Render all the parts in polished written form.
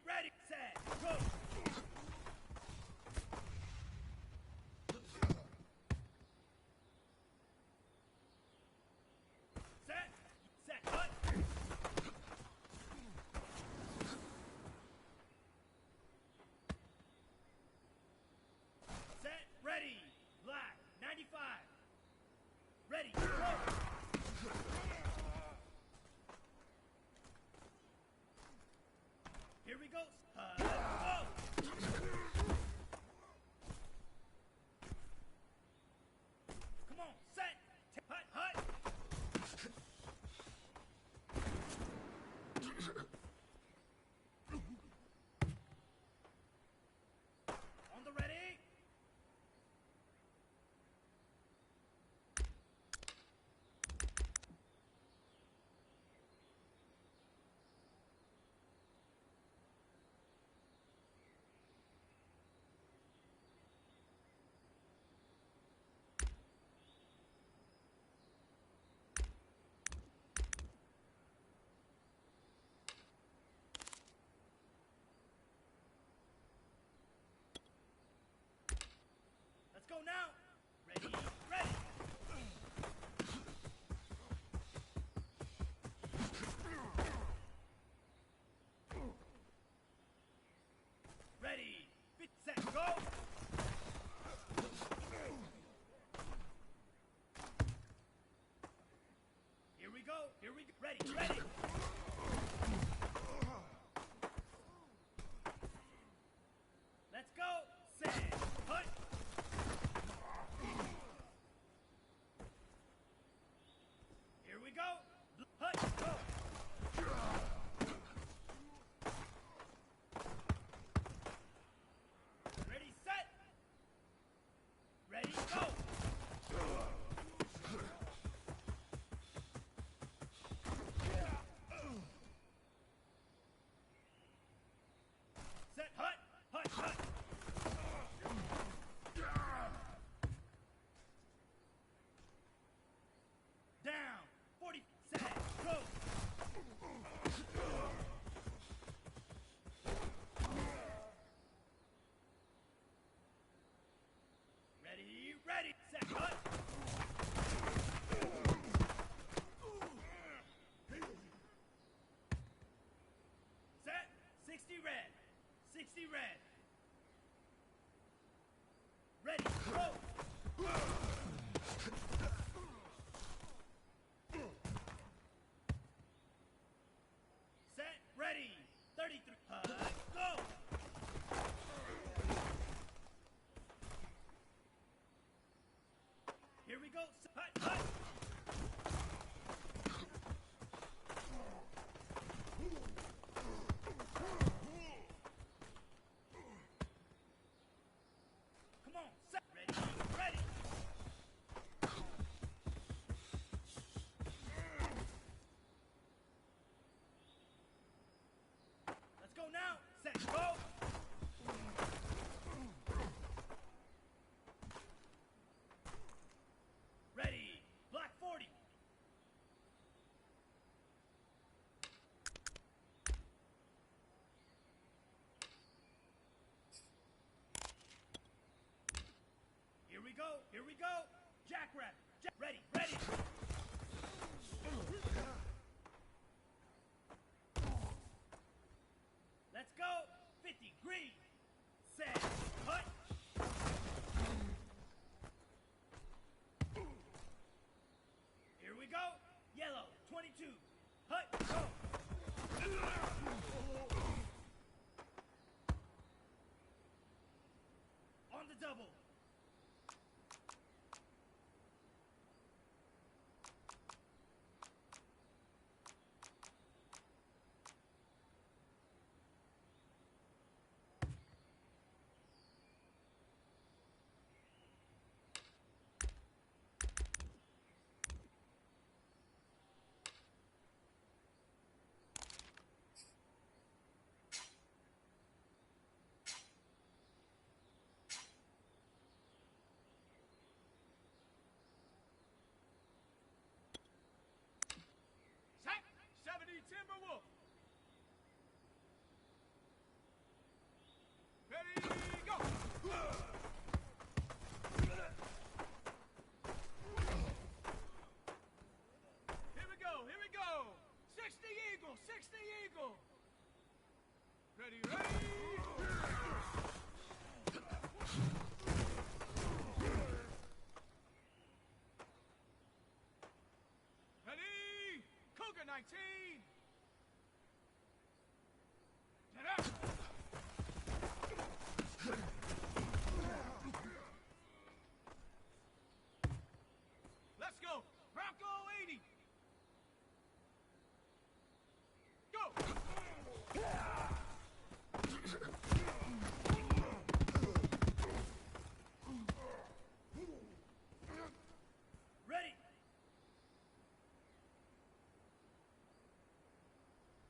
ready, set, go! Set, hut! Set, ready, black, 95. Ready, go! Here we go. Go! Come on, set! Hut, hut! On the ready! Let's go now! Ready, ready! Ready, fit, set, go! Here we go, ready, ready! Let's go, set, hut! Here we go! Hut, go! Ready, set! Ready, go! Set, hut! Hut, hut! Down! 40, set, go! Ready, ready, set, hut! Set, 60 red, 60 red. Ready, go! Set, ready, 33, go! Here we go, hut, hut! Come on, set, ready, ready! Let's go now, set, go! Ready, black 40! Here we go! Jackrabbit! Ready, ready! Let's go! 50, green! Set, hut! Here we go! Yellow, 22! Hut, go! On the double! Ready, ready! Ready! Cougar 19! Get up! Let's go! Bronco 80! Go! Ready!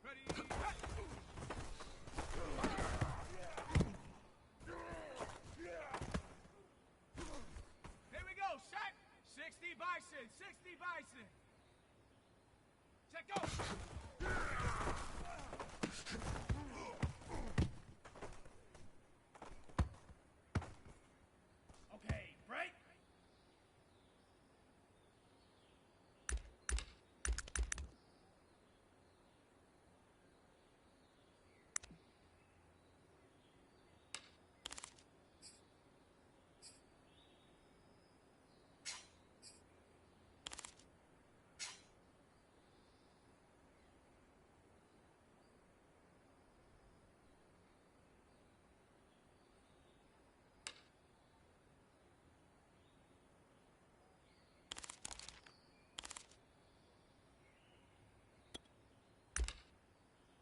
Ready! Here we go, set! 60 bison, 60 bison! Check go! Okay, break!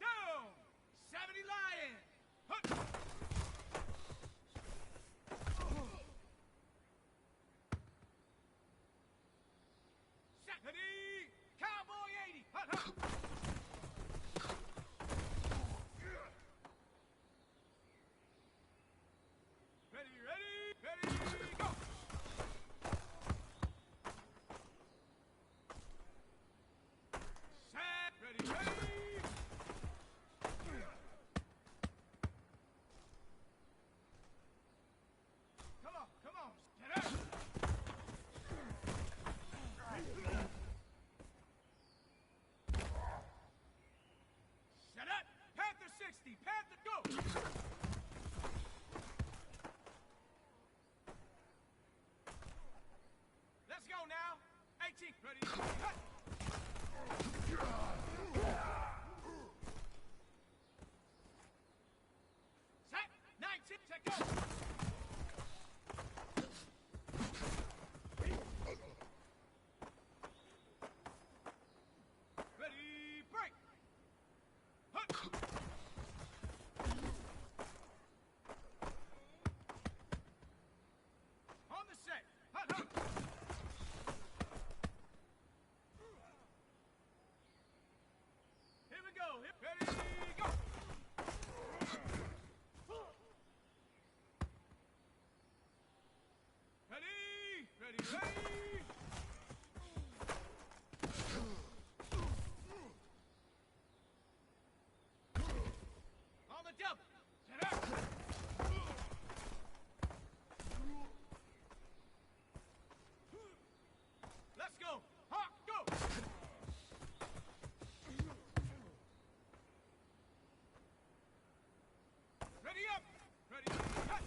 Down! 70 lion! Hup! Set! Ready! Cowboy 80! Hup, hup! Ready, ready, ready, go! Set! Ready, ready! Come on, get up! Set up! Panther 60! Panther, go! Let's go now! 18, ready, cut! Set! 19, check go! Ready, break! Hut! On the set! Hut, hut! Here we go! Ready, go! Ready, ready, ready! On the double! Get up! Let's go! Hawk, go! Ready up! Ready, cut!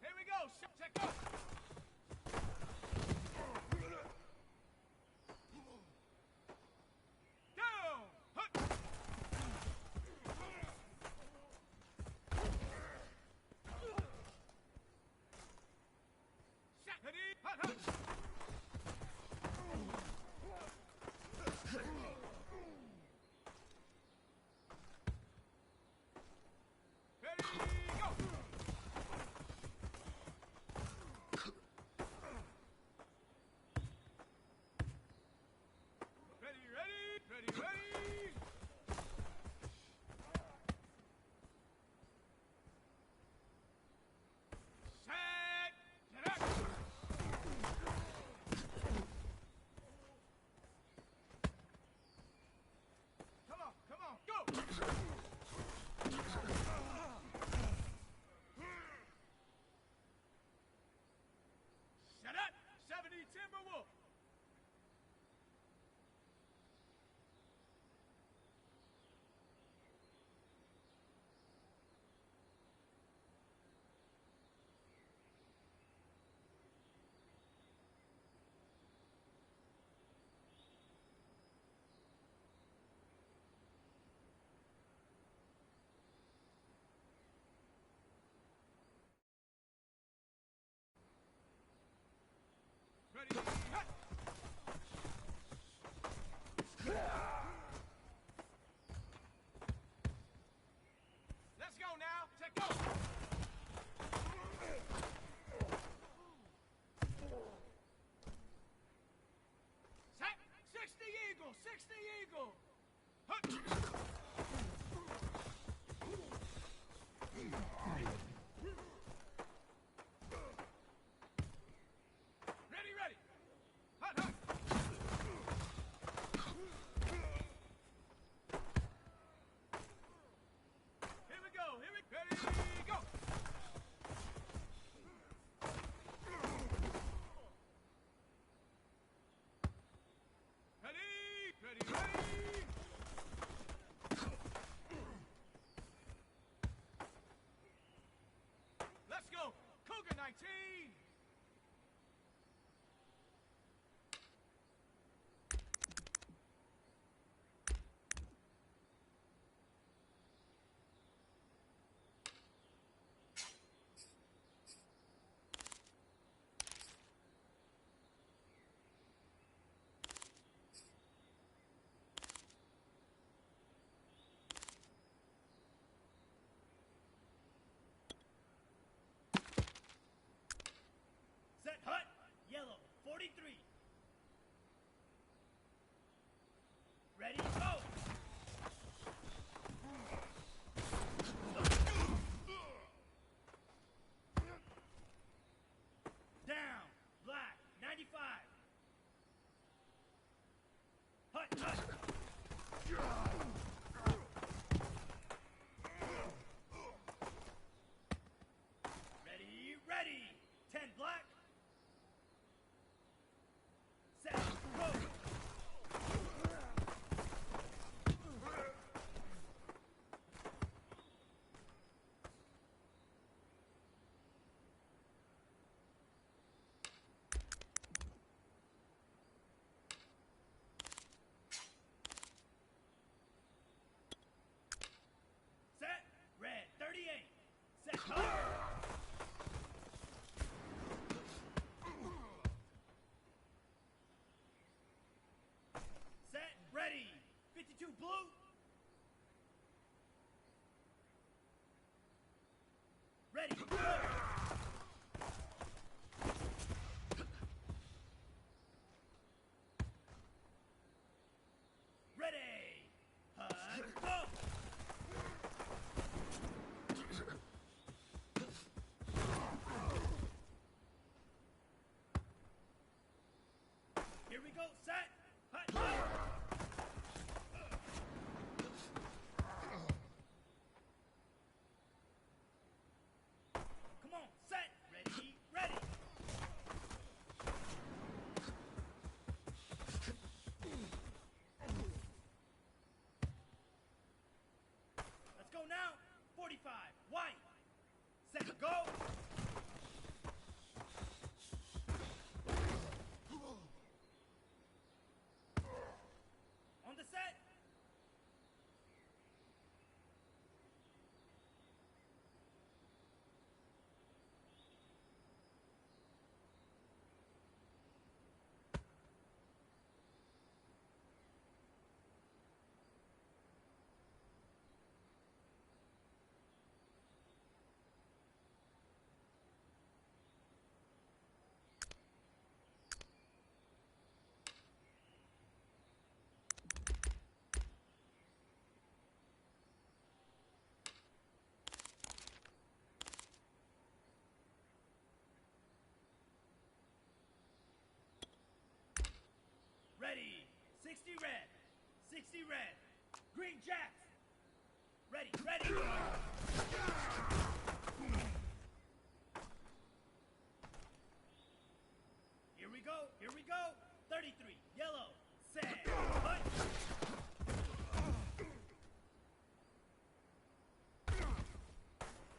Here we go! Check up! Down! Hut! Set! Ready? Hut, hut! Ready, go! Ready, ready, ready, ready! Set! Get up! Come on, go! Set up! 70 Timberwolf! 60 Eagle. Hut. Ready, ready. Hut, hut. Here we go, ready, go. Ready, ready, ready. Let's go, Cougar 19. Set hut, yellow, 43. Ready, go! Down, black, 95. Hut, hut. Ready, ready. 10 black. Set, go. Set, red, 38. Set, hut. Set, ready. 52 blue. Ready, go. Ready. Hut, go. Here we go, set. Hut, hut. Come on, set, ready, ready. Let's go now, 45, white. Set, go. On the set. Ready, 60 red, 60 red. Green jacks. Ready, ready. Here we go, here we go. 33, yellow, set, hut.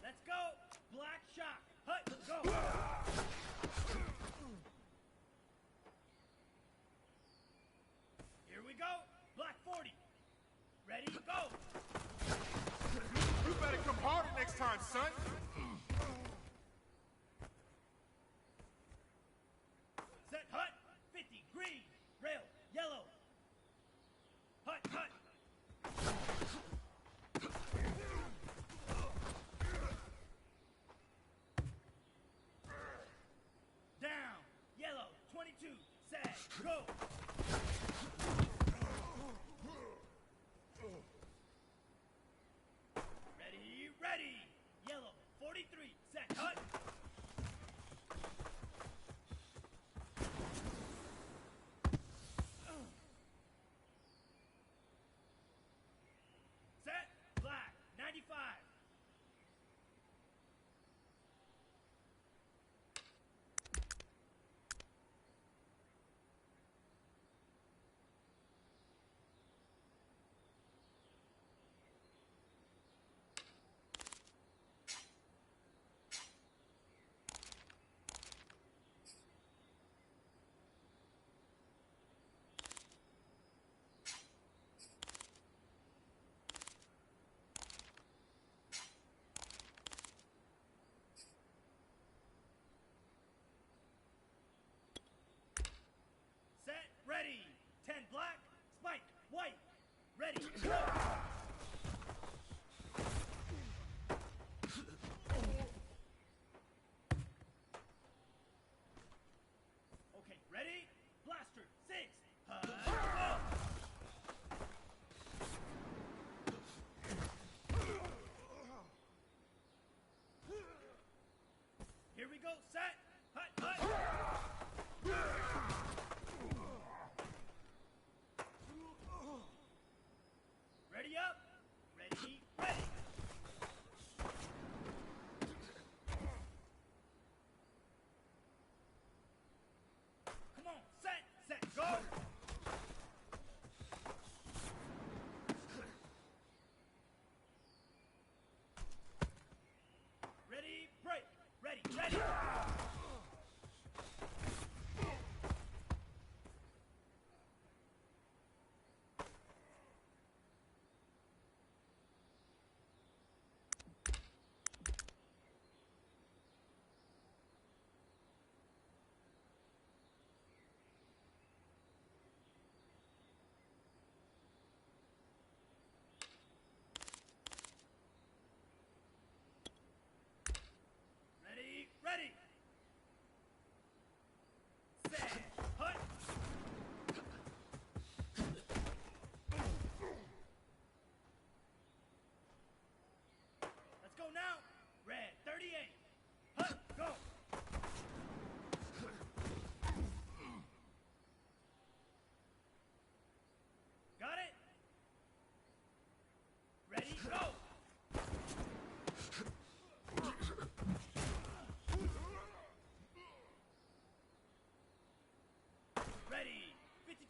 Let's go, black shock, hut, go. Here we go, black 40. Ready, go. You better come harder next time, son. Set hut, 50, green, rail, yellow. Hut, hut. Down, yellow, 22, set, go.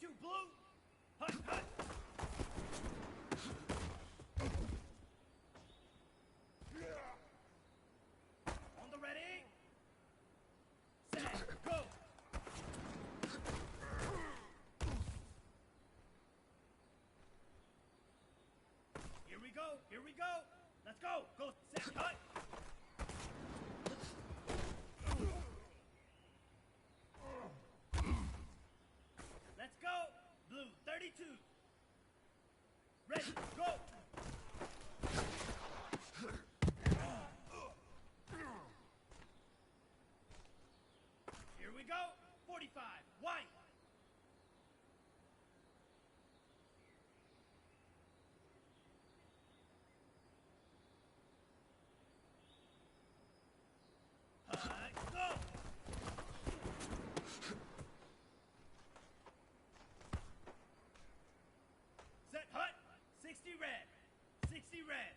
42 blue. Hut, hut. On the ready. Set, go. Here we go, here we go. Let's go. Go, set, hut. Let's go. Blue 32. Ready, go. Here we go. 45. White. Go. Set hut. 60 red. 60 red.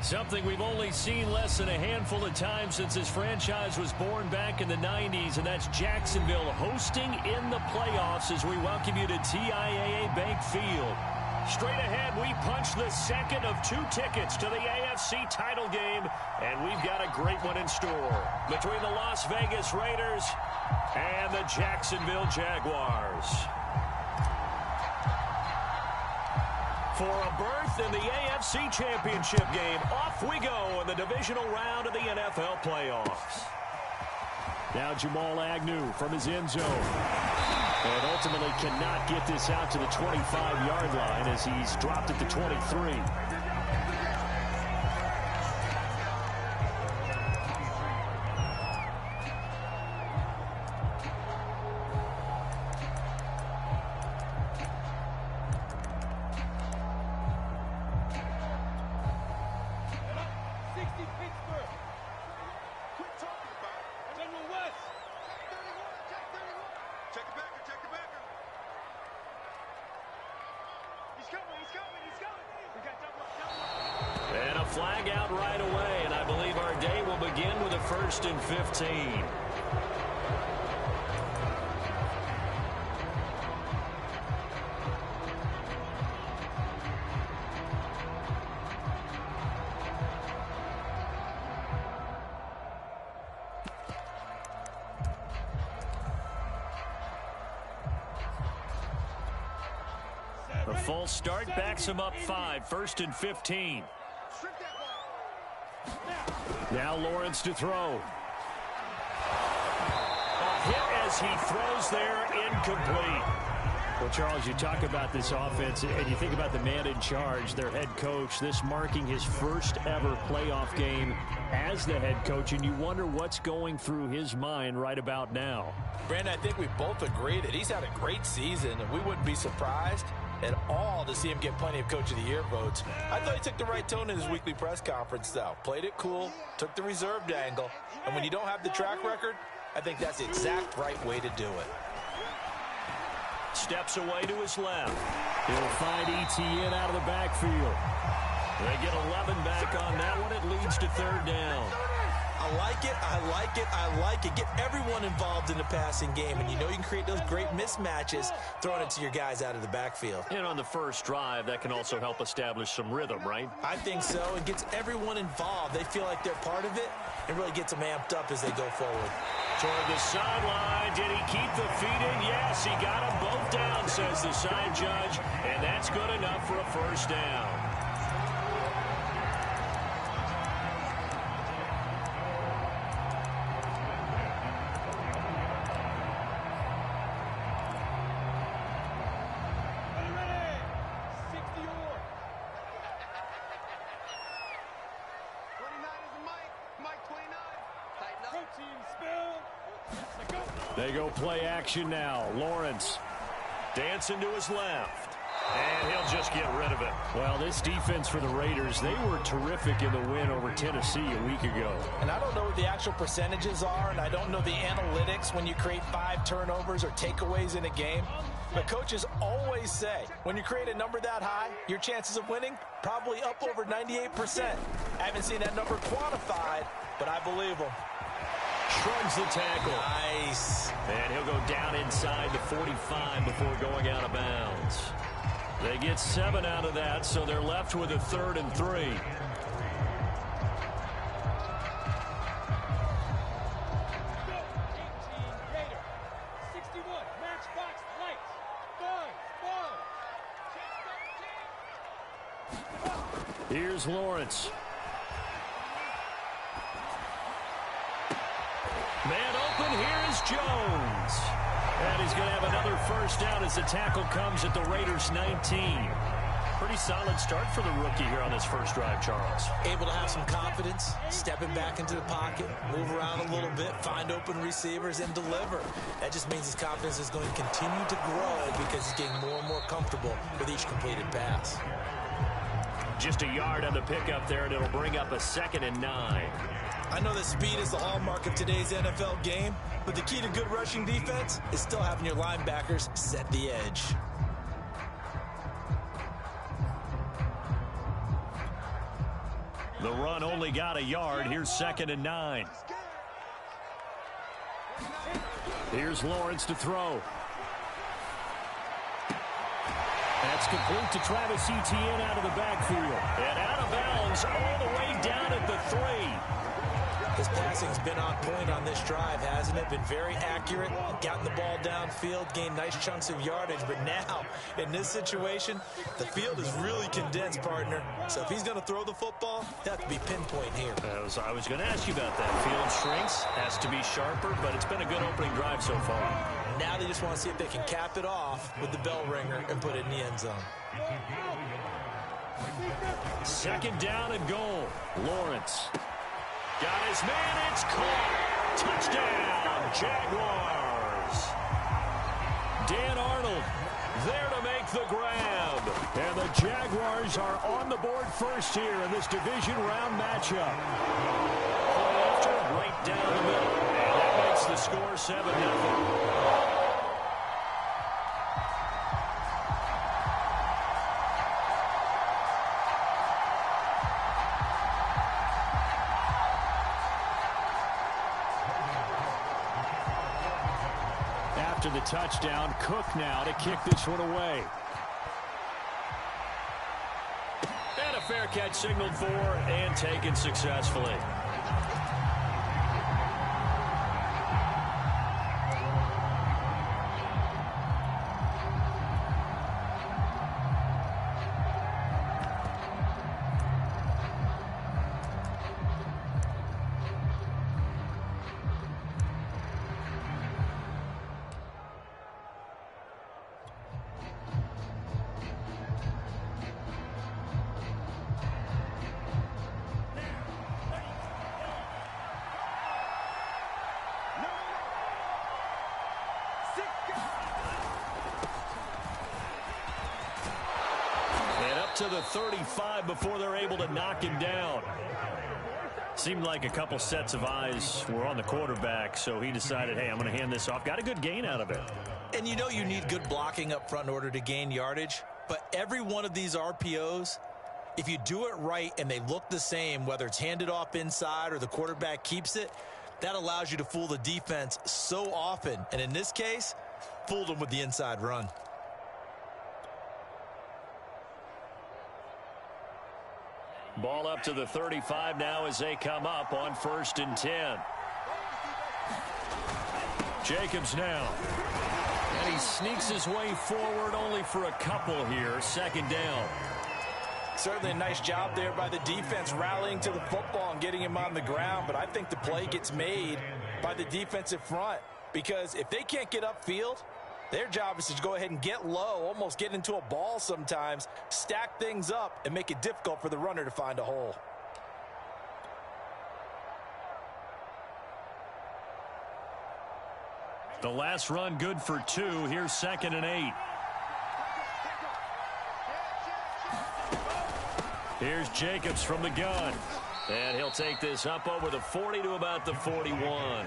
Something we've only seen less than a handful of times since this franchise was born back in the 90s, and that's Jacksonville hosting in the playoffs as we welcome you to TIAA Bank Field. Straight ahead, we punch the second of 2 tickets to the AFC title game, and we've got a great one in store between the Las Vegas Raiders and the Jacksonville Jaguars. For a berth in the AFC Championship game, off we go in the divisional round of the NFL playoffs. Now Jamal Agnew from his end zone. And ultimately cannot get this out to the 25-yard line as he's dropped it to 23. And a flag out right away, and I believe our day will begin with a 1st and 15. A false start backs him up 5, 1st and 15. Now Lawrence to throw. A hit as he throws there, incomplete. Well, Charles, you talk about this offense, and you think about the man in charge, their head coach, this marking his first ever playoff game as the head coach, and you wonder what's going through his mind right about now. Brandon, I think we both agree that he's had a great season, and we wouldn't be surprised at all to see him get plenty of Coach of the Year votes. I thought he took the right tone in his weekly press conference, though. Played it cool, took the reserved angle, and when you don't have the track record, I think that's the exact right way to do it. Steps away to his left. He'll find ETN out of the backfield. They get 11 back on that one. It leads to 3rd down. I like it, I like it, I like it. Get everyone involved in the passing game, and you know you can create those great mismatches throwing it to your guys out of the backfield. And on the first drive, that can also help establish some rhythm, right? I think so. It gets everyone involved. They feel like they're part of it and really gets them amped up as they go forward. Toward the sideline, did he keep the feet in? Yes, he got them both down, says the side judge, and that's good enough for a 1st down. They go play action now. Lawrence dancing to his left. And he'll just get rid of it. Well, this defense for the Raiders, they were terrific in the win over Tennessee a week ago. And I don't know what the actual percentages are, and I don't know the analytics when you create 5 turnovers or takeaways in a game. But coaches always say, when you create a number that high, your chances of winning probably up over 98%. I haven't seen that number quantified, but I believe them. Shrugs the tackle. Nice. And he'll go down inside the 45 before going out of bounds. They get 7 out of that, so they're left with a 3rd and 3. Here's Lawrence. Man open, here is Jones. And he's going to have another 1st down as the tackle comes at the Raiders' 19. Pretty solid start for the rookie here on this first drive, Charles. Able to have some confidence, stepping back into the pocket, move around a little bit, find open receivers, and deliver. That just means his confidence is going to continue to grow because he's getting more and more comfortable with each completed pass. Just a yard on the pickup there, and it'll bring up a 2nd and 9. I know that speed is the hallmark of today's NFL game, but the key to good rushing defense is still having your linebackers set the edge. The run only got a yard. Here's 2nd and 9. Here's Lawrence to throw. That's complete to Travis Etienne out of the backfield. And out of bounds all the way down at the 3. His passing's been on point on this drive, hasn't it? Been very accurate, gotten the ball downfield, gained nice chunks of yardage. But now, in this situation, the field is really condensed, partner. So if he's going to throw the football, he'll have to be pinpoint here. I was going to ask you about that. Field shrinks, has to be sharper, but it's been a good opening drive so far. Now they just want to see if they can cap it off with the bell ringer and put it in the end zone. 2nd down and goal. Lawrence. Got his man, it's caught. Touchdown, Jaguars. Dan Arnold there to make the grab. And the Jaguars are on the board first here in this division round matchup. After, right down the middle. And that makes the score 7-0. After the touchdown, Cook now to kick this one away. And a fair catch signaled for and taken successfully. To the 35 before they're able to knock him down. Seemed like a couple sets of eyes were on the quarterback, so he decided, hey, I'm going to hand this off. Got a good gain out of it. And you know you need good blocking up front in order to gain yardage, but every one of these RPOs, if you do it right and they look the same, whether it's handed off inside or the quarterback keeps it, that allows you to fool the defense so often. And in this case, fooled them with the inside run. Ball up to the 35 now as they come up on 1st and 10. Jacobs now. And he sneaks his way forward only for a couple here. 2nd down. Certainly a nice job there by the defense rallying to the football and getting him on the ground. But I think the play gets made by the defensive front. Because if they can't get upfield, their job is to go ahead and get low, almost get into a ball sometimes, stack things up, and make it difficult for the runner to find a hole. The last run good for 2. Here's 2nd and 8. Here's Jacobs from the gun. And he'll take this up over the 40 to about the 41.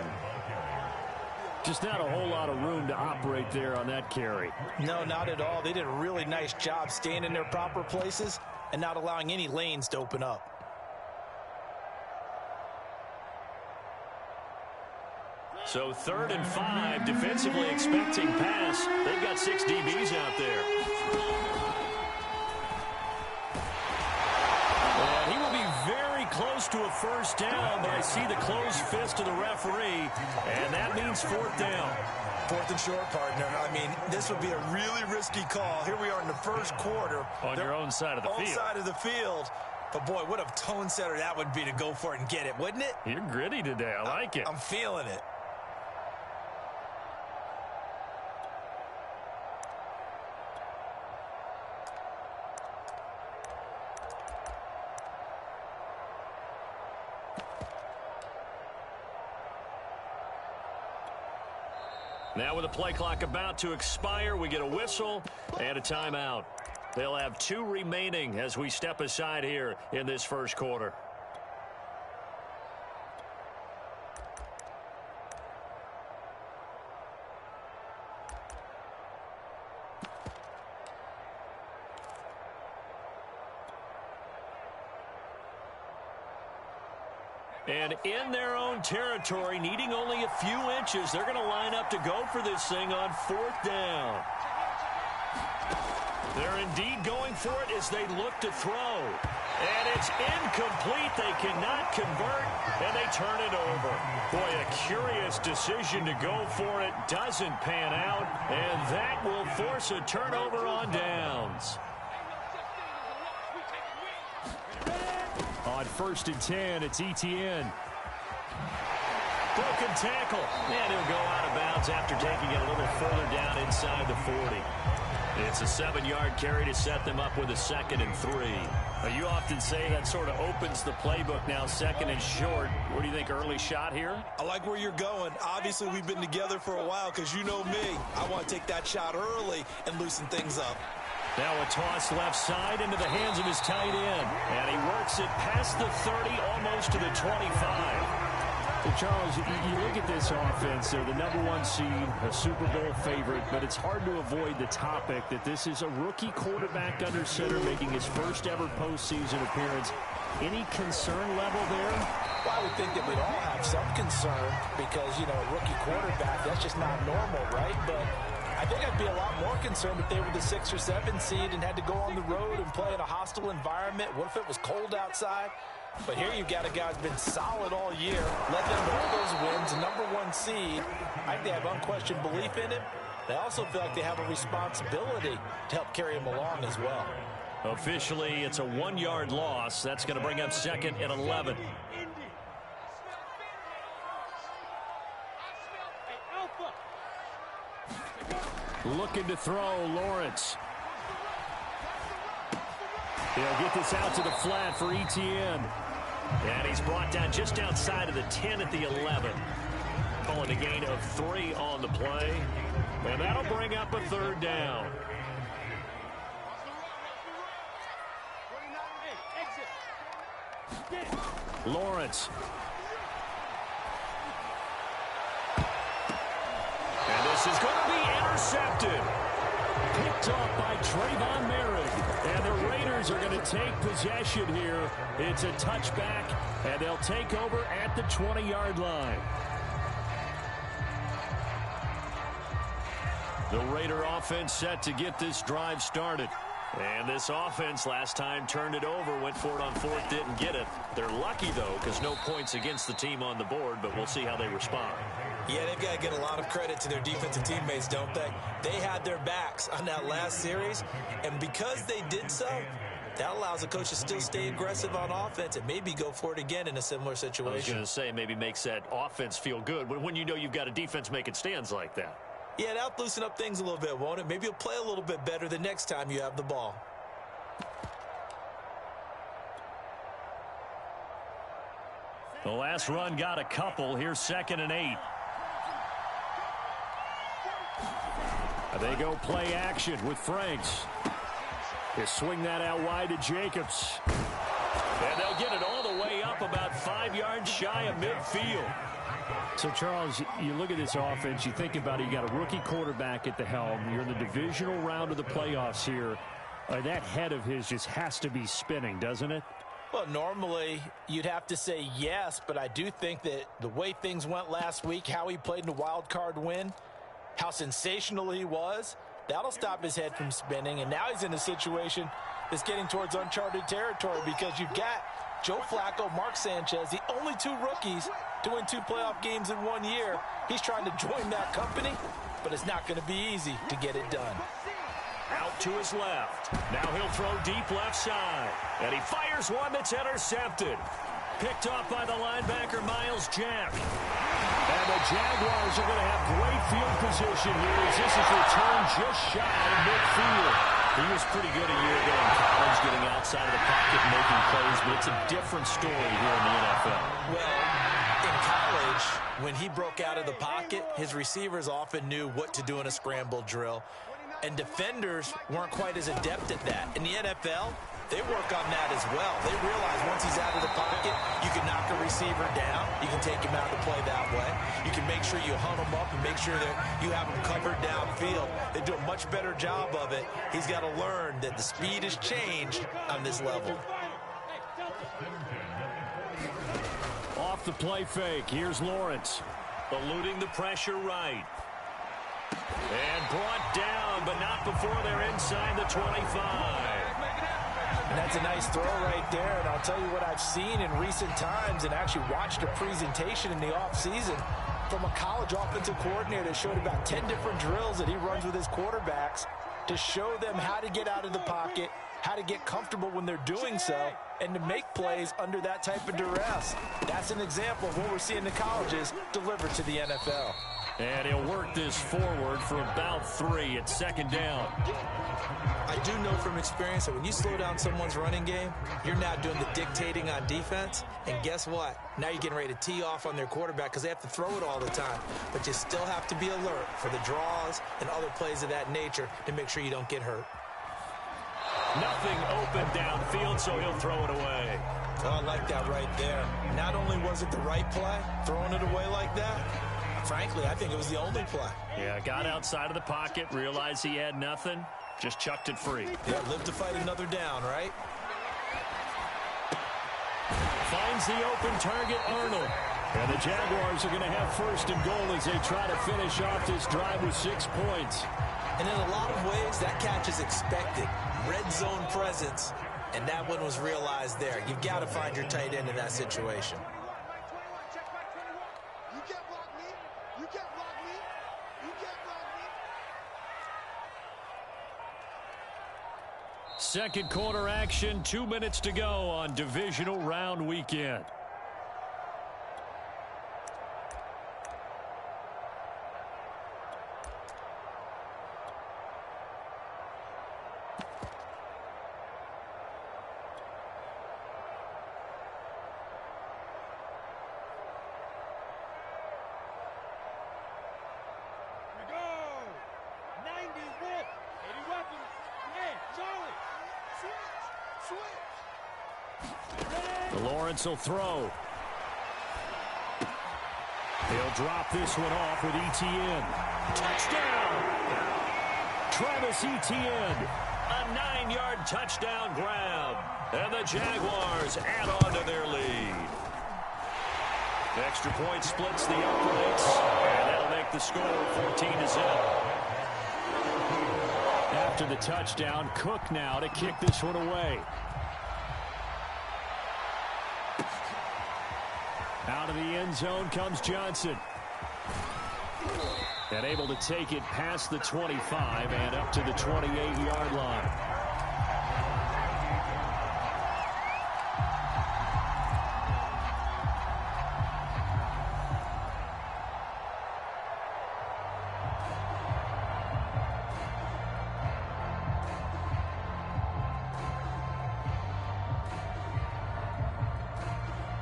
Just not a whole lot of room to operate there on that carry. No, not at all. They did a really nice job staying in their proper places and not allowing any lanes to open up. So 3rd and 5, defensively expecting pass. They've got 6 DBs out there. And he will be very close to a 1st down, but I see the closed fist of the referee, and that means 4th down. 4th and short, partner. I mean, this would be a really risky call. Here we are in the 1st quarter. On your own side of the field. Own side of the field. But, boy, what a tone setter that would be to go for it and get it, wouldn't it? You're gritty today. I like it. I'm feeling it. Now with the play clock about to expire, we get a whistle and a timeout. They'll have 2 remaining as we step aside here in this 1st quarter. And in their own territory, needing only a few inches, they're going to line up to go for this thing on 4th down. They're indeed going for it as they look to throw. And it's incomplete. They cannot convert, and they turn it over. Boy, a curious decision to go for it. Doesn't pan out, and that will force a turnover on downs. On 1st and 10, it's Etienne. Broken tackle. And he'll go out of bounds after taking it a little further down inside the 40. It's a 7-yard carry to set them up with a 2nd and 3. You often say that sort of opens the playbook now, 2nd and short. What do you think, early shot here? I like where you're going. Obviously, we've been together for a while because you know me. I want to take that shot early and loosen things up. Now a toss left side into the hands of his tight end. And he works it past the 30, almost to the 25. So, Charles, you look at this offense, they're the #1 seed, a Super Bowl favorite, but it's hard to avoid the topic that this is a rookie quarterback under center making his first ever postseason appearance. Any concern level there? Well, I would think that we'd all have some concern because, you know, a rookie quarterback, that's just not normal, right? But I think I'd be a lot more concerned if they were the 6 or 7 seed and had to go on the road and play in a hostile environment. What if it was cold outside? But here you've got a guy who's been solid all year, led them to all those wins, #1 seed. I think they have unquestioned belief in him. They also feel like they have a responsibility to help carry him along as well. Officially, it's a 1-yard loss. That's going to bring up 2nd and 11. Looking to throw, Lawrence. He'll get this out to the flat for Etienne. And he's brought down just outside of the 10 at the 11. Calling a gain of 3 on the play. And that'll bring up a 3rd down. Lawrence. And this is going to be intercepted. Picked off by Trayvon Merritt. And the Raiders are going to take possession here. It's a touchback, and they'll take over at the 20-yard line. The Raider offense set to get this drive started. And this offense last time turned it over, went for it on 4th, didn't get it. They're lucky, though, because no points against the team on the board, but we'll see how they respond. Yeah, they've got to get a lot of credit to their defensive teammates, don't they? They had their backs on that last series, and because they did so, that allows the coach to still stay aggressive on offense and maybe go for it again in a similar situation. I was going to say, maybe makes that offense feel good when you know you've got a defense making stands like that. Yeah, that'll loosen up things a little bit, won't it? Maybe you'll play a little bit better the next time you have the ball. The last run got a couple. Here's 2nd and 8. They go play action with Franks. They swing that out wide to Jacobs. And they'll get it all the way up about 5 yards shy of midfield. So, Charles, you look at this offense, you think about it, you got a rookie quarterback at the helm. You're in the divisional round of the playoffs here. That head of his just has to be spinning, doesn't it? Well, normally you'd have to say yes, but I do think that the way things went last week, how he played in the wild card win, how sensational he was, that'll stop his head from spinning. And now he's in a situation that's getting towards uncharted territory because you've got Joe Flacco, Mark Sanchez, the only 2 rookies to win 2 playoff games in 1 year. He's trying to join that company, but it's not going to be easy to get it done. Out to his left. Now he'll throw deep left side. And he fires one that's intercepted. Picked off by the linebacker, Miles Jack. And the Jaguars are going to have great field position here as this is returned just shy of midfield. He was pretty good a year ago in college, getting outside of the pocket and making plays, but it's a different story here in the NFL. Well, in college, when he broke out of the pocket, his receivers often knew what to do in a scramble drill. And defenders weren't quite as adept at that. In the NFL, they work on that as well. They realize once he's out of the pocket, you can knock a receiver down. You can take him out of the play that way. You can make sure you hunt him up and make sure that you have him covered downfield. They do a much better job of it. He's got to learn that the speed has changed on this level. the play fake. Here's Lawrence. Eluding the pressure right. And brought down, but not before they're inside the 25. And that's a nice throw right there. And I'll tell you what I've seen in recent times and actually watched a presentation in the offseason from a college offensive coordinator that showed about 10 different drills that he runs with his quarterbacks to show them how to get out of the pocket, how to get comfortable when they're doing so, and to make plays under that type of duress. That's an example of what we're seeing the colleges deliver to the NFL. And he'll work this forward for about 3 at second down. I do know from experience that when you slow down someone's running game, you're now doing the dictating on defense. And guess what? Now you're getting ready to tee off on their quarterback because they have to throw it all the time. But you still have to be alert for the draws and other plays of that nature to make sure you don't get hurt. Nothing open downfield, so he'll throw it away. Oh, I like that right there. Not only was it the right play, throwing it away like that, frankly, I think it was the only play. Yeah, got outside of the pocket, realized he had nothing, just chucked it free. Yeah, live to fight another down, right? Finds the open target, Arnold. And the Jaguars are going to have first and goal as they try to finish off this drive with 6 points. And in a lot of ways, that catch is expected. Red zone presence, and that one was realized there. You've got to find your tight end in that situation. Second quarter action, 2 minutes to go on divisional round weekend. Lawrence will throw. He'll drop this one off with Etienne. Touchdown! Travis Etienne. A 9-yard touchdown grab. And the Jaguars add on to their lead. The extra point splits the uprights. And that'll make the score 14-0. After the touchdown, Cook now to kick this one away. Out of the end zone comes Johnson. And able to take it past the 25 and up to the 28-yard line.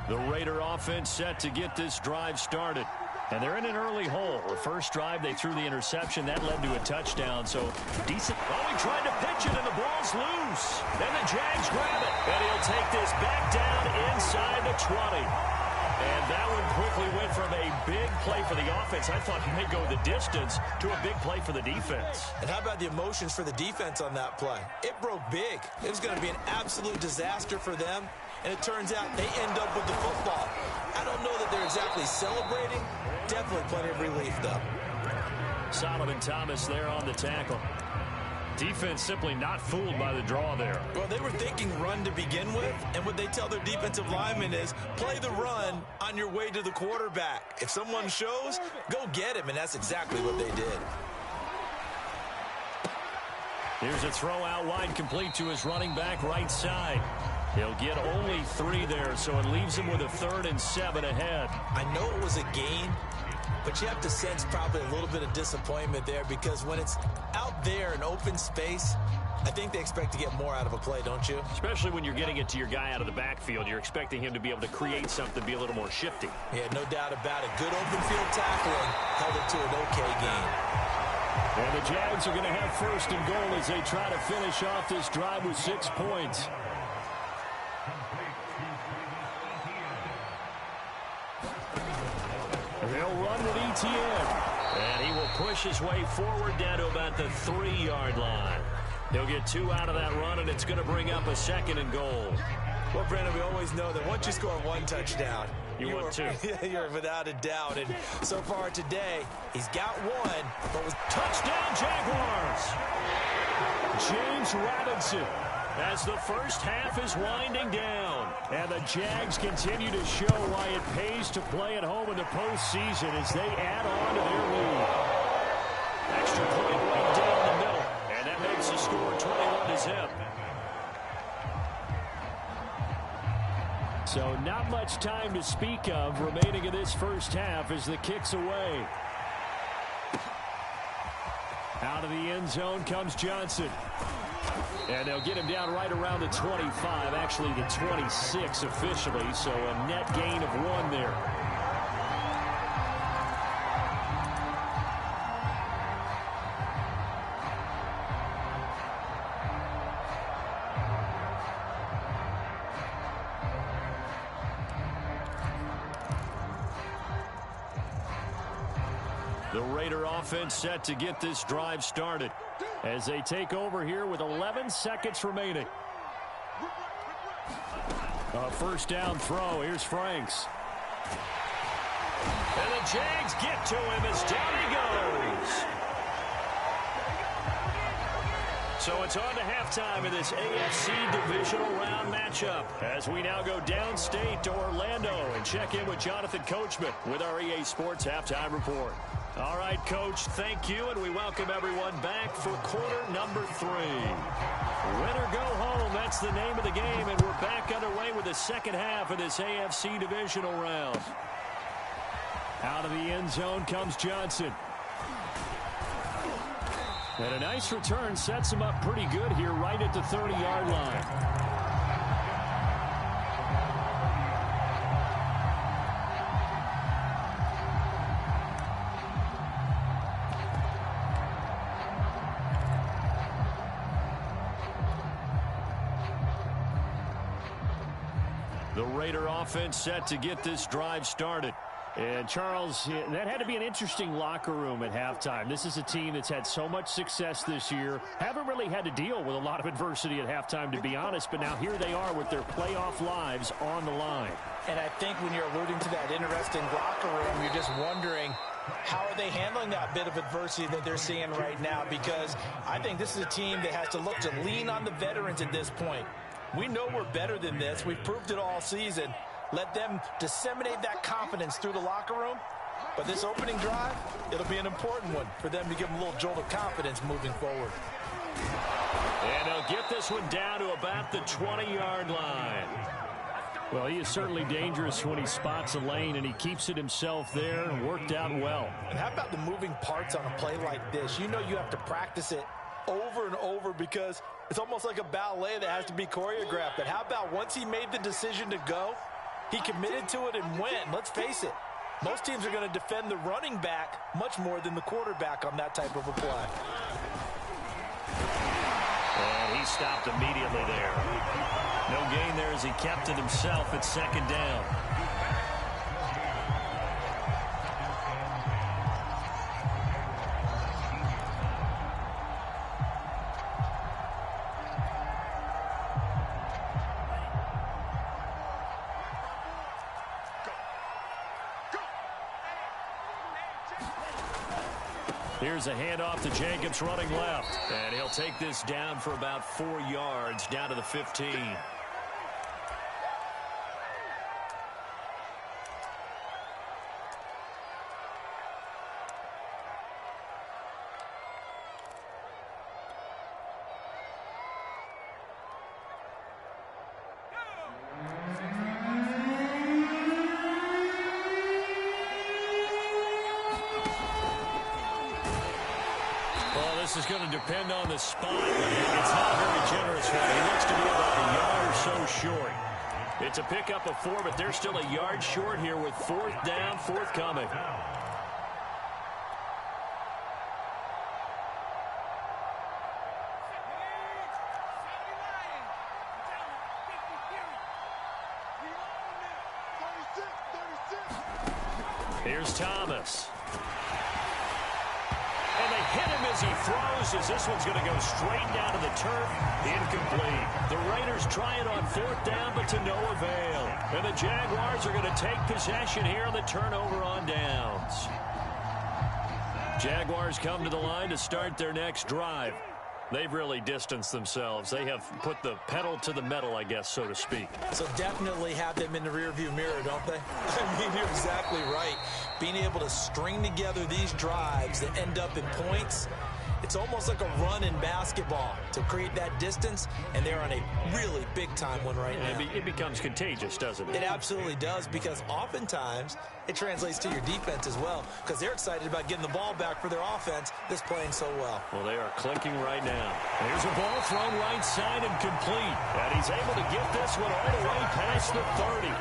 The Raider offense set to get this drive started. And they're in an early hole. The first drive, they threw the interception. That led to a touchdown. So, decent. Oh, he tried to pitch it, and the ball's loose. And the Jags grab it. And he'll take this back down inside the 20. And that one quickly went from a big play for the offense. I thought he may go the distance to a big play for the defense. And how about the emotions for the defense on that play? It broke big. It was going to be an absolute disaster for them. And it turns out they end up with the football. I don't know that they're exactly celebrating. Definitely plenty of relief, though. Solomon Thomas there on the tackle. Defense simply not fooled by the draw there. Well, they were thinking run to begin with, and what they tell their defensive linemen is play the run on your way to the quarterback. If someone shows, go get him, and that's exactly what they did. Here's a throw out wide, complete to his running back right side. He'll get only 3 there, so it leaves him with a 3rd and 7 ahead. I know it was a gain, but you have to sense probably a little bit of disappointment there because when it's out there in open space, I think they expect to get more out of a play, don't you? Especially when you're getting it to your guy out of the backfield. You're expecting him to be able to create something, be a little more shifty. Yeah, no doubt about it. Good open field tackling held it to an okay gain. And the Jags are going to have first and goal as they try to finish off this drive with 6 points. They'll run with Etienne. And he will push his way forward down to about the 3-yard line. He'll get 2 out of that run, and it's going to bring up a 2nd and goal. Well, Brandon, we always know that once you score 1 touchdown, You would too. You're without a doubt. And so far today, he's got one, but was touchdown Jaguars. James Robinson, as the first half is winding down. And the Jags continue to show why it pays to play at home in the postseason as they add on to their lead. Extra point right down the middle. And that makes the score 21-0. So not much time to speak of remaining in this first half as the kick's away. Out of the end zone comes Johnson. And they'll get him down right around the 25, actually the 26 officially, so a net gain of 1 there. The Raider offense set to get this drive started as they take over here with 11 seconds remaining. A first down throw. Here's Franks. And the Jags get to him as down he goes. So it's on to halftime in this AFC divisional round matchup as we now go downstate to Orlando and check in with Jonathan Coachman with our EA Sports Halftime Report. All right, Coach, thank you, and we welcome everyone back for quarter number 3. Win or go home, that's the name of the game, and we're back underway with the second half of this AFC divisional round. Out of the end zone comes Johnson. And a nice return sets him up pretty good here right at the 30-yard line. The Raider offense set to get this drive started. And, Charles, that had to be an interesting locker room at halftime. This is a team that's had so much success this year. Haven't really had to deal with a lot of adversity at halftime, to be honest. But now here they are with their playoff lives on the line. And I think when you're alluding to that interesting locker room, you're just wondering, how are they handling that bit of adversity that they're seeing right now? Because I think this is a team that has to look to lean on the veterans at this point. We know we're better than this. We've proved it all season. Let them disseminate that confidence through the locker room. But this opening drive, it'll be an important one for them to give them a little jolt of confidence moving forward. And they'll get this one down to about the 20-yard line. Well, he is certainly dangerous when he spots a lane, and he keeps it himself there and worked out well. And how about the moving parts on a play like this? You know you have to practice it over and over because it's almost like a ballet that has to be choreographed. But how about once he made the decision to go, he committed to it and went. Let's face it, most teams are going to defend the running back much more than the quarterback on that type of a play. And he stopped immediately there. No gain there as he kept it himself at second down. Here's a handoff to Jacobs running left. And he'll take this down for about 4 yards down to the 15. This is going to depend on the spot, but it's not very generous for him. He looks to be about a yard or so short. It's a pickup of 4, but they're still a yard short here with 4th down, forthcoming. Here's Thomas. And they hit him as he throws, as this one's going to go straight down to the turf. Incomplete. The Raiders try it on 4th down, but but to no avail. And the Jaguars are going to take possession here on the turnover on downs. Jaguars come to the line to start their next drive. They've really distanced themselves. They have put the pedal to the metal, I guess, so to speak. So definitely have them in the rearview mirror, don't they? I mean, you're exactly right. Being able to string together these drives that end up in points, it's almost like a run in basketball to create that distance, and they're on a really big-time one right now. It becomes contagious, doesn't it? It absolutely does, because oftentimes it translates to your defense as well, because they're excited about getting the ball back for their offense that's playing so well. Well, they are clicking right now. Here's a ball thrown right side and complete. And he's able to get this one all the way past the 30.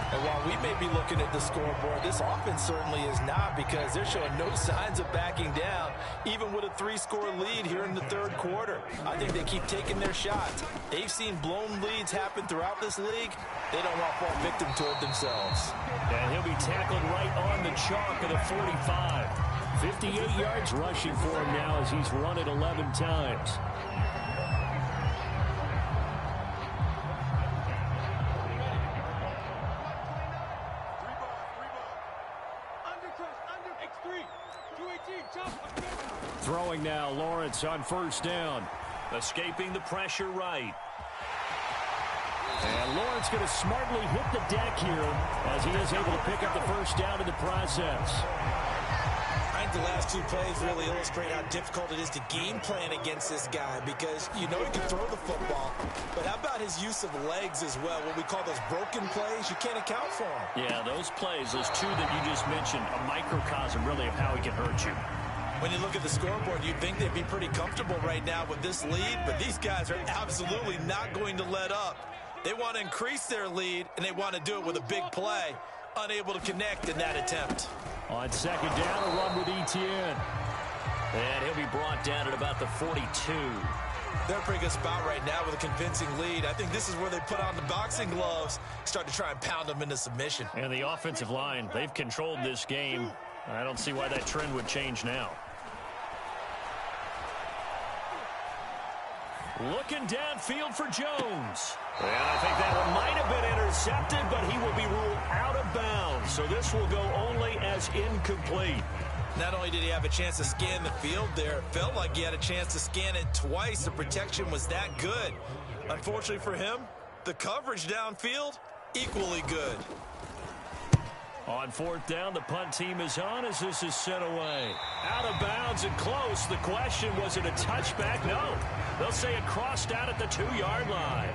And while we may be looking at the scoreboard, this offense certainly is not, because they're showing no signs of backing down, even with a 3-score lead here in the third quarter. I think they keep taking their shots. They've seen blown leads happen throughout this league. They don't want to fall victim to it themselves. And he'll be tackled right on the chalk of the 45. 58 yards rushing for him now as he's run it 11 times. Throwing now, Lawrence on first down. Escaping the pressure right. And Lawrence going to smartly hit the deck here as he is able to pick up the first down in the process. I think the last two plays really illustrate how difficult it is to game plan against this guy, because you know he can throw the football, but how about his use of legs as well? What we call those broken plays, you can't account for them. Yeah, those plays, those two that you just mentioned, a microcosm really of how he can hurt you. When you look at the scoreboard, you'd think they'd be pretty comfortable right now with this lead, but these guys are absolutely not going to let up. They want to increase their lead, and they want to do it with a big play. Unable to connect in that attempt. On second down, a run with Etienne. And he'll be brought down at about the 42. They're in a pretty good spot right now with a convincing lead. I think this is where they put on the boxing gloves, start to try and pound them into submission. And the offensive line, they've controlled this game. I don't see why that trend would change now. Looking downfield for Jones. And I think that one might have been intercepted, but he will be ruled out of bounds. So this will go only as incomplete. Not only did he have a chance to scan the field there, it felt like he had a chance to scan it twice. The protection was that good. Unfortunately for him, the coverage downfield, equally good. On fourth down, the punt team is on as this is sent away. Out of bounds and close. The question, was it a touchback? No. They'll say it crossed out at the 2-yard line.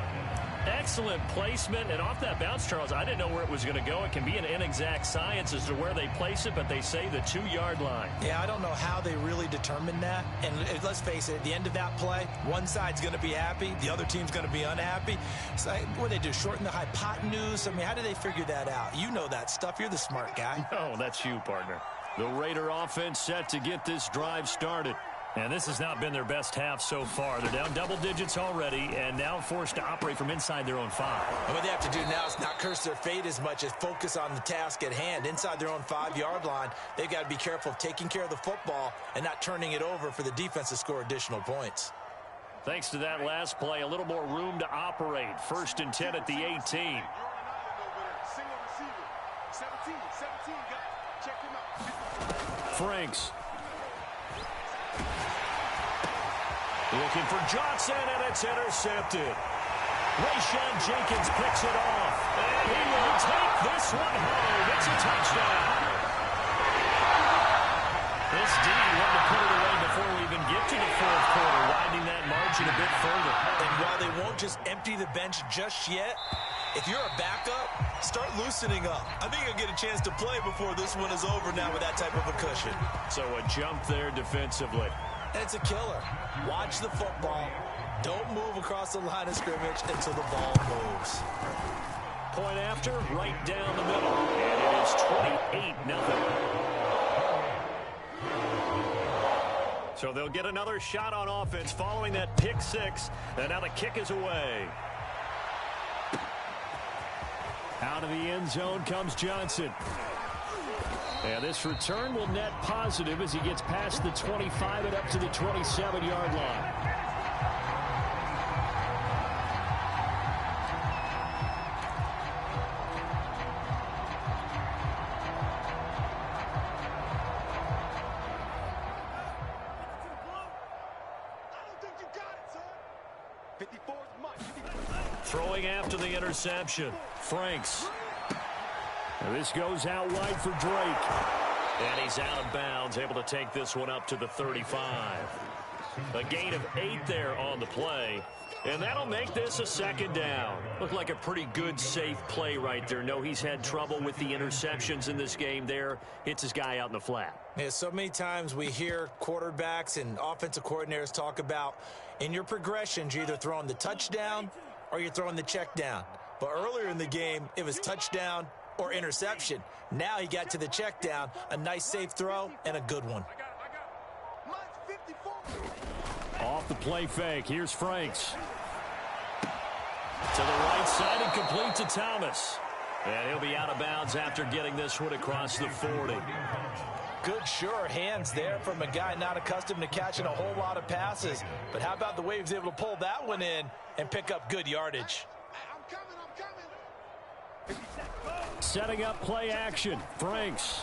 Excellent placement, and off that bounce, Charles, I didn't know where it was going to go. It can be an inexact science as to where they place it, but they say the 2-yard line. Yeah, I don't know how they really determined that. And let's face it, at the end of that play, one side's going to be happy, the other team's going to be unhappy. So what do they do, shorten the hypotenuse? I mean, how do they figure that out? You know that stuff. You're the smart guy. No, that's you, partner. The Raider offense set to get this drive started. And this has not been their best half so far. They're down double digits already and now forced to operate from inside their own 5. And what they have to do now is not curse their fate as much as focus on the task at hand. Inside their own 5-yard line, they've got to be careful of taking care of the football and not turning it over for the defense to score additional points. Thanks to that last play, a little more room to operate. 1st and 10 at the 18. Franks. Looking for Johnson, and it's intercepted. Rayshawn Jenkins picks it off. And he will take this one home. It's a touchdown. This D wanted to put it away before we even get to the fourth quarter, widening that margin a bit further. And while they won't just empty the bench just yet, if you're a backup, start loosening up. I think you'll get a chance to play before this one is over now with that type of a cushion. So a jump there defensively. And it's a killer. Watch the football. Don't move across the line of scrimmage until the ball moves. Point after, right down the middle. And it is 28-0. So they'll get another shot on offense following that pick 6. And now the kick is away. Out of the end zone comes Johnson. And this return will net positive as he gets past the 25 and up to the 27-yard line. Throwing after the interception. Franks. And this goes out wide for Drake. And he's out of bounds, able to take this one up to the 35. A gain of 8 there on the play. And that'll make this a second down. Looked like a pretty good, safe play right there. No, he's had trouble with the interceptions in this game there. Hits his guy out in the flat. Yeah, so many times we hear quarterbacks and offensive coordinators talk about in your progressions, you're either throwing the touchdown or you're throwing the check down. But earlier in the game, it was touchdown or interception. Now he got to the check down, a nice safe throw, and a good one. Off the play fake, here's Franks. To the right side and complete to Thomas. And he'll be out of bounds after getting this one across the 40. Good, sure hands there from a guy not accustomed to catching a whole lot of passes. But how about the way he was able to pull that one in and pick up good yardage? Setting up play action. Franks.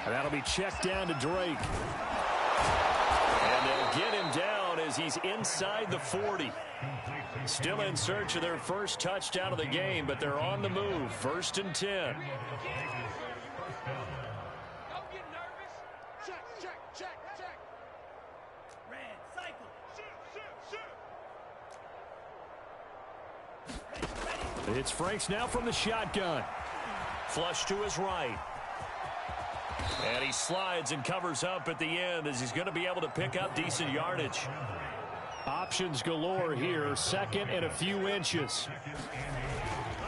And that'll be checked down to Drake. And they'll get him down as he's inside the 40. Still in search of their first touchdown of the game, but they're on the move. 1st and 10. It's Franks now from the shotgun. Flush to his right. And he slides and covers up at the end as he's going to be able to pick up decent yardage. Options galore here. 2nd and a few inches.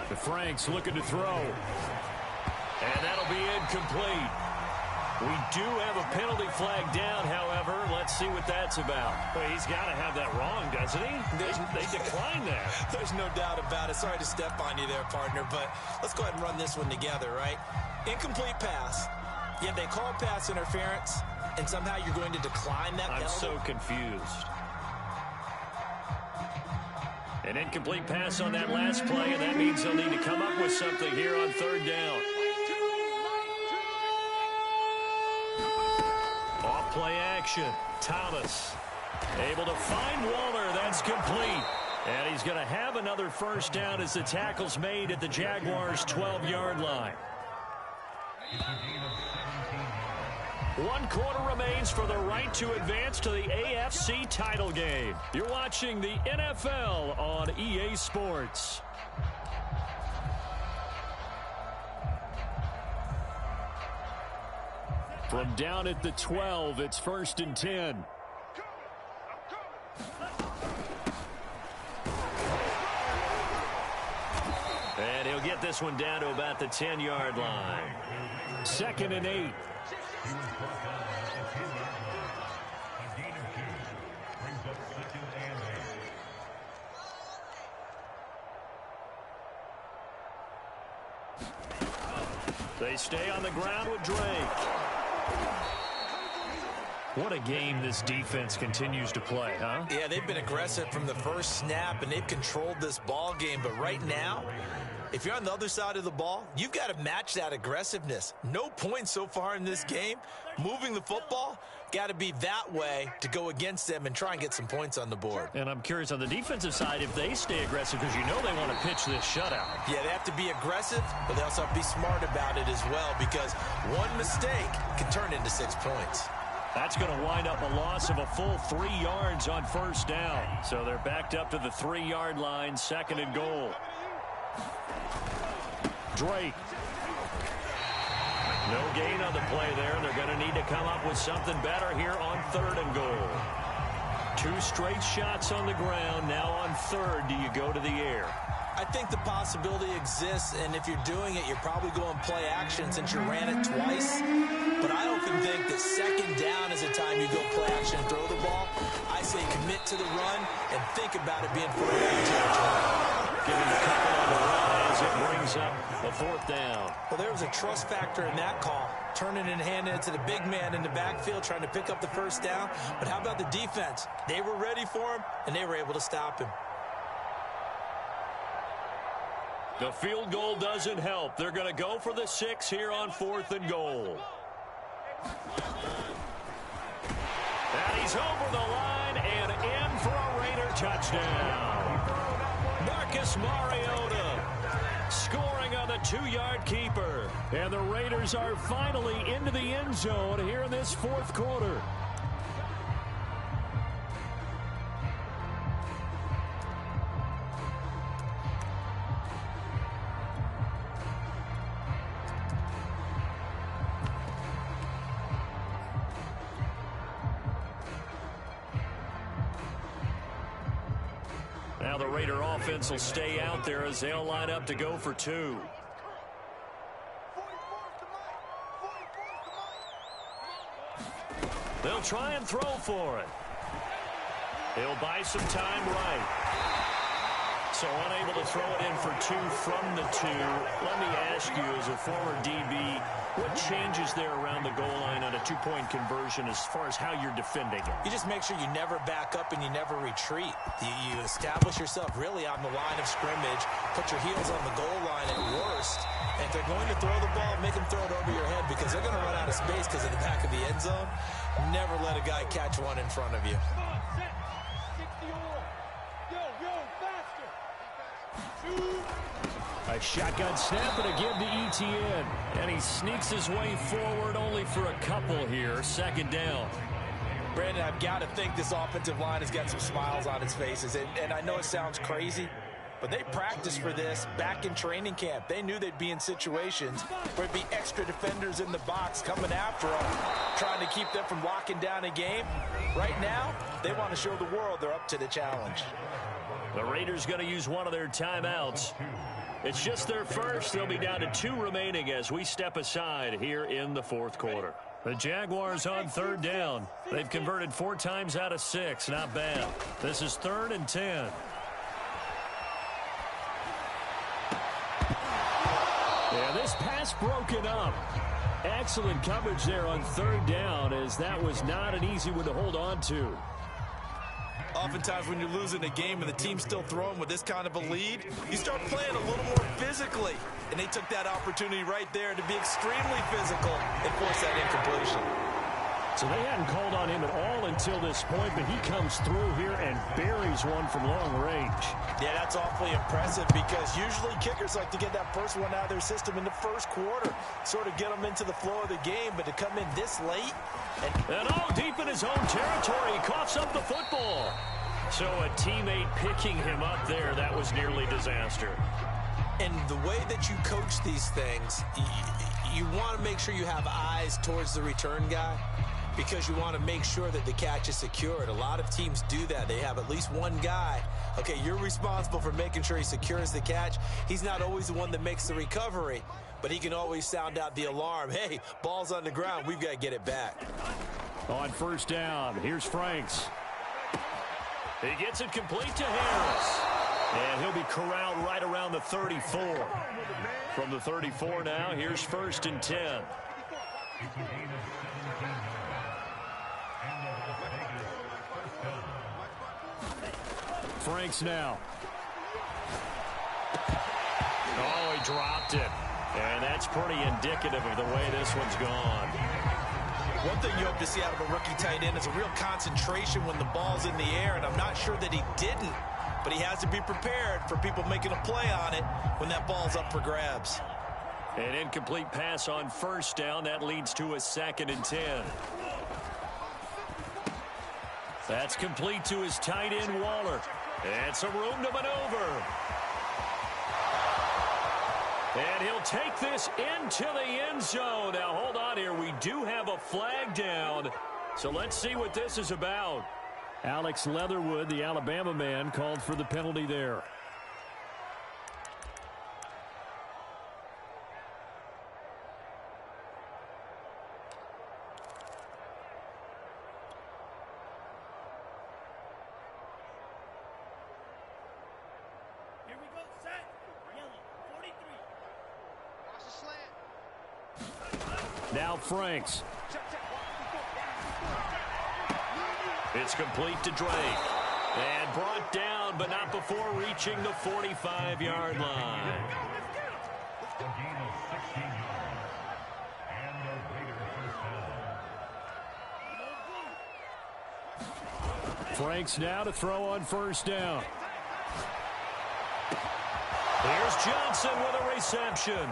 The Franks looking to throw. And that'll be incomplete. We do have a penalty flag down, however. Let's see what that's about. Well, he's got to have that wrong, doesn't he? They declined that. There's no doubt about it. Sorry to step on you there, partner, but let's go ahead and run this one together, right? Incomplete pass. Yet they call pass interference, and somehow you're going to decline that penalty? I'm so confused. An incomplete pass on that last play, and that means they'll need to come up with something here on 3rd down. Off play action. Thomas able to find Waller. That's complete. And he's going to have another first down as the tackle's made at the Jaguars' 12-yard line. 1 quarter remains for the right to advance to the AFC title game. You're watching the NFL on EA Sports. From down at the 12, it's 1st and 10. And he'll get this one down to about the 10-yard line. 2nd and 8. They stay on the ground with Drake. What a game this defense continues to play, huh? Yeah, they've been aggressive from the first snap, and they've controlled this ball game. But right now, if you're on the other side of the ball, you've got to match that aggressiveness. No points so far in this game. Moving the football, got to be that way to go against them and try and get some points on the board. And I'm curious on the defensive side if they stay aggressive, because you know they want to pitch this shutout. Yeah, they have to be aggressive, but they also have to be smart about it as well, because one mistake can turn into 6 points. That's going to wind up a loss of a full 3 yards on 1st down. So they're backed up to the 3-yard line, 2nd and goal. Drake. No gain on the play there. They're going to need to come up with something better here on 3rd and goal. 2 straight shots on the ground. Now on 3rd, do you go to the air? I think the possibility exists, and if you're doing it, you're probably going play action since you ran it twice. But I often think that 2nd down is a time you go play action and throw the ball. I say commit to the run and think about it being 4th down territory. Giving a couple on the run as it brings up a 4th down. Well, there was a trust factor in that call. Turning and handing it to the big man in the backfield, trying to pick up the 1st down. But how about the defense? They were ready for him, and they were able to stop him. The field goal doesn't help. They're going to go for the 6 here on 4th and goal. And he's over the line and in for a Raider touchdown. Marcus Mariota scoring on the 2-yard keeper. And the Raiders are finally into the end zone here in this fourth quarter. Now the Raider offense will stay out there as they'll line up to go for 2. They'll try and throw for it. He'll buy some time right. So unable to throw it in for 2 from the 2. Let me ask you, as a former DB, what changes there around the goal line on a 2-point conversion as far as how you're defending it? You just make sure you never back up and you never retreat. You establish yourself really on the line of scrimmage, put your heels on the goal line at worst, and if they're going to throw the ball, make them throw it over your head because they're going to run out of space because of the back of the end zone. Never let a guy catch one in front of you. A shotgun snap and a give to Etienne. And he sneaks his way forward only for a couple here. Second down. Brandon, I've got to think this offensive line has got some smiles on its faces. And I know it sounds crazy, but they practiced for this back in training camp. They knew they'd be in situations where there'd be extra defenders in the box coming after them, trying to keep them from locking down a game. Right now, they want to show the world they're up to the challenge. The Raiders going to use one of their timeouts. It's just their first. They'll be down to 2 remaining as we step aside here in the fourth quarter. The Jaguars on 3rd down. They've converted 4 times out of 6. Not bad. This is 3rd and 10. Yeah, this pass broken up. Excellent coverage there on 3rd down, as that was not an easy one to hold on to. Oftentimes when you're losing a game and the team's still throwing with this kind of a lead, you start playing a little more physically. And they took that opportunity right there to be extremely physical and force that incompletion. So they hadn't called on him at all until this point, but he comes through here and buries one from long range. Yeah, that's awfully impressive because usually kickers like to get that first one out of their system in the first quarter, sort of get them into the flow of the game, but to come in this late. And all deep in his own territory, he coughs up the football. So a teammate picking him up there, that was nearly disaster. And the way that you coach these things, you want to make sure you have eyes towards the return guy because you want to make sure that the catch is secured. A lot of teams do that. They have at least one guy. Okay, you're responsible for making sure he secures the catch. He's not always the one that makes the recovery, but he can always sound out the alarm. Hey, ball's on the ground. We've got to get it back. On 1st down, here's Franks. He gets it complete to Harris. And he'll be corralled right around the 34. From the 34 now, here's 1st and 10. Franks now. Oh, he dropped it. And that's pretty indicative of the way this one's gone. One thing you hope to see out of a rookie tight end is a real concentration when the ball's in the air, and I'm not sure that he didn't, but he has to be prepared for people making a play on it when that ball's up for grabs. An incomplete pass on 1st down. That leads to a 2nd and 10. That's complete to his tight end, Waller. And some room to maneuver. And he'll take this into the end zone. Now, hold on here. We do have a flag down. So let's see what this is about. Alex Leatherwood, the Alabama man, called for the penalty there. Here we go, set. Yellow, 43. Now Franks. It's complete to Drake. And brought down, but not before reaching the 45-yard line. Franks now to throw on 1st down. Johnson with a reception.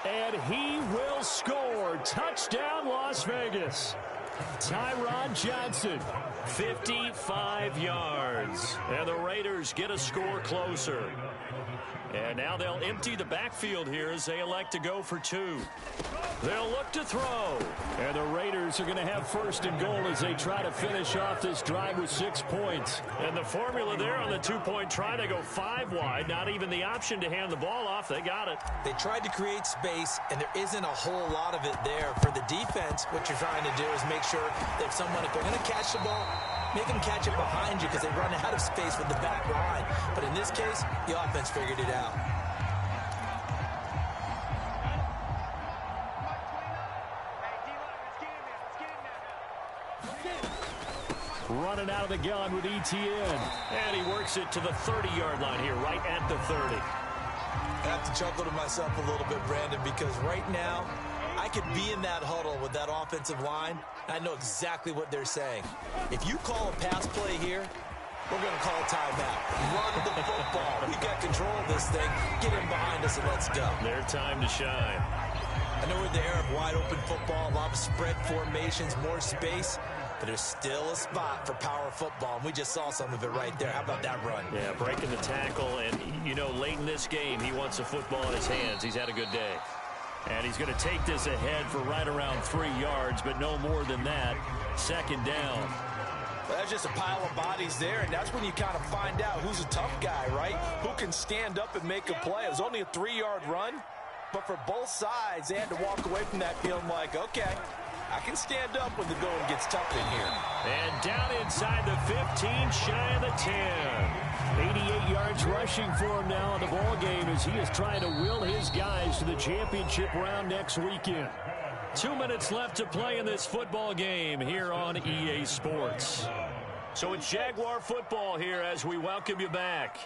And he will score. Touchdown, Las Vegas. Tyrod Johnson, 55 yards. And the Raiders get a score closer. And now they'll empty the backfield here as they elect to go for two. They'll look to throw. And the Raiders are going to have first and goal as they try to finish off this drive with 6 points. And the formula there on the two-point try, they go 5 wide. Not even the option to hand the ball off. They got it. They tried to create space, and there isn't a whole lot of it there. For the defense, what you're trying to do is make sure that someone, if they're going to catch the ball, make them catch it behind you because they run out of space with the back line. But in this case, the offense figured it out. Running out of the gun with ETN. And he works it to the 30-yard line here, right at the 30. I have to chuckle to myself a little bit, Brandon, because right now, I could be in that huddle with that offensive line. I know exactly what they're saying. If you call a pass play here, we're going to call a timeout. Run the football. We got control of this thing. Get him behind us and let's go. Their time to shine. I know we're in the era of wide-open football, a lot of spread formations, more space, but there's still a spot for power football, and we just saw some of it right there. How about that run? Yeah, breaking the tackle, and, you know, late in this game, he wants the football in his hands. He's had a good day. And he's going to take this ahead for right around 3 yards, but no more than that. Second down. Well, that's just a pile of bodies there, and that's when you kind of find out who's a tough guy, right? Who can stand up and make a play. It was only a 3-yard run, but for both sides, they had to walk away from that feeling like, okay, I can stand up when the going gets tough in here. And down inside the 15, shy of the 10. 88 yards rushing for him now in the ball game as he is trying to will his guys to the championship round next weekend. 2 minutes left to play in this football game here on EA Sports. So it's Jaguar football here as we welcome you back.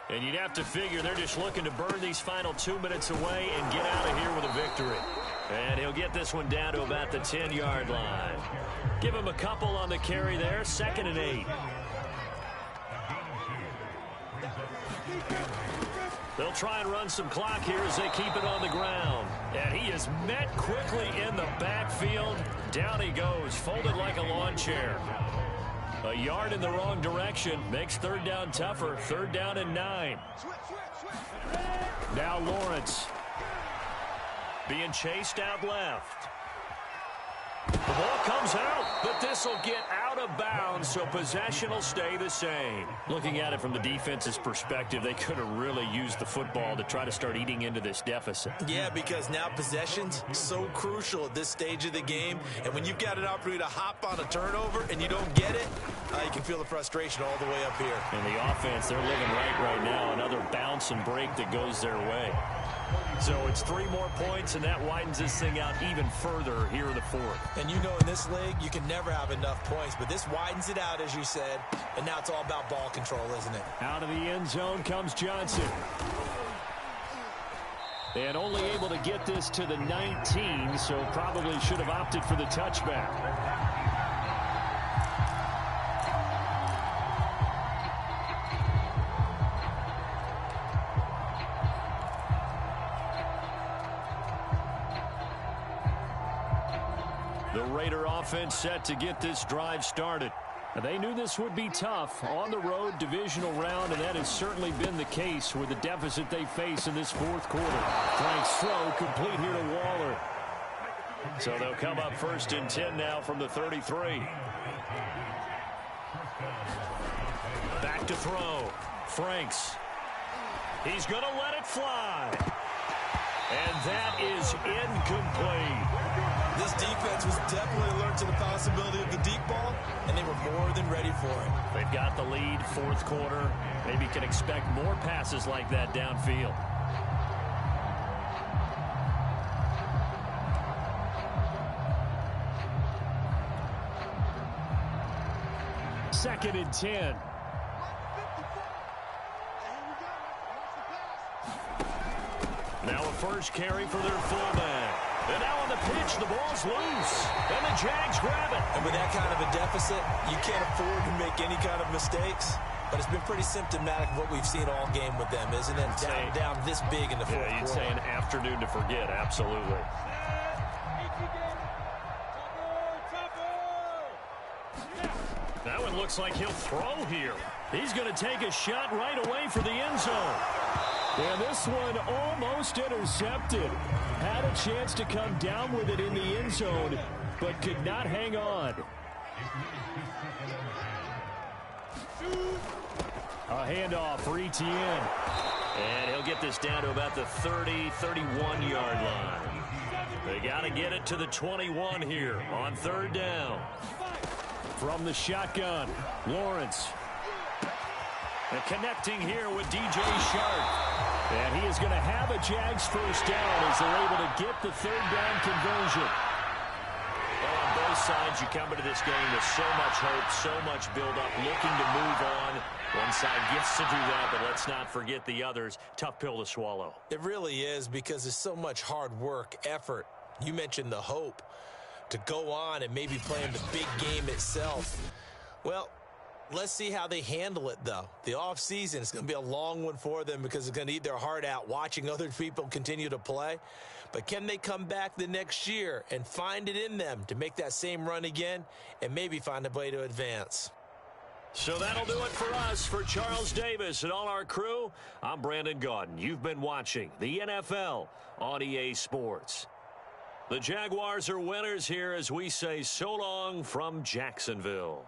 And you'd have to figure they're just looking to burn these final 2 minutes away and get out of here with a victory. And he'll get this one down to about the 10-yard line. Give him a couple on the carry there. 2nd and 8. They'll try and run some clock here as they keep it on the ground. And he is met quickly in the backfield. Down he goes, folded like a lawn chair. A yard in the wrong direction makes third down tougher. 3rd down and 9. Now Lawrence. Being chased out left. The ball comes out, but this will get out of bounds, so possession will stay the same. Looking at it from the defense's perspective, they could have really used the football to try to start eating into this deficit. Yeah, because now possession's so crucial at this stage of the game, and when you've got an opportunity to hop on a turnover and you don't get it, you can feel the frustration all the way up here. And the offense, they're living right now. Another bounce and break that goes their way. So it's 3 more points, and that widens this thing out even further here in the 4th. And you know in this league, you can never have enough points, but this widens it out, as you said, and now it's all about ball control, isn't it? Out of the end zone comes Johnson. And only able to get this to the 19, so probably should have opted for the touchback. The Raider offense set to get this drive started. They knew this would be tough on the road divisional round, and that has certainly been the case with the deficit they face in this 4th quarter. Frank's throw complete here to Waller. So they'll come up 1st and 10 now from the 33. Back to throw. Franks. He's going to let it fly. And that is incomplete. This defense was definitely alert to the possibility of the deep ball, and they were more than ready for it. They've got the lead, 4th quarter. Maybe can expect more passes like that downfield. Second and 10. Now a first carry for their fullback. And now on the pitch, the ball's loose. And the Jags grab it. And with that kind of a deficit, you can't afford to make any kind of mistakes. But it's been pretty symptomatic of what we've seen all game with them, isn't it? Down this big in the fourth quarter. Yeah, you'd say an afternoon to forget, absolutely. That one looks like he'll throw here. He's going to take a shot right away for the end zone. And this one almost intercepted. Had a chance to come down with it in the end zone, but could not hang on. A handoff for Etienne. And he'll get this down to about the 30, 31-yard line. They got to get it to the 21 here on third down. From the shotgun, Lawrence. And connecting here with DJ Sharp. And he is going to have a Jags first down as they're able to get the third down conversion. Well, on both sides, you come into this game with so much hope, so much build-up, looking to move on. One side gets to do that, but let's not forget the others. Tough pill to swallow. It really is, because there's so much hard work, effort. You mentioned the hope to go on and maybe play in the big game itself. Well, let's see how they handle it, though. The offseason is going to be a long one for them because it's going to eat their heart out watching other people continue to play. But can they come back the next year and find it in them to make that same run again and maybe find a way to advance? So that'll do it for us. For Charles Davis and all our crew, I'm Brandon Gaudin. You've been watching the NFL on EA Sports. The Jaguars are winners here as we say so long from Jacksonville.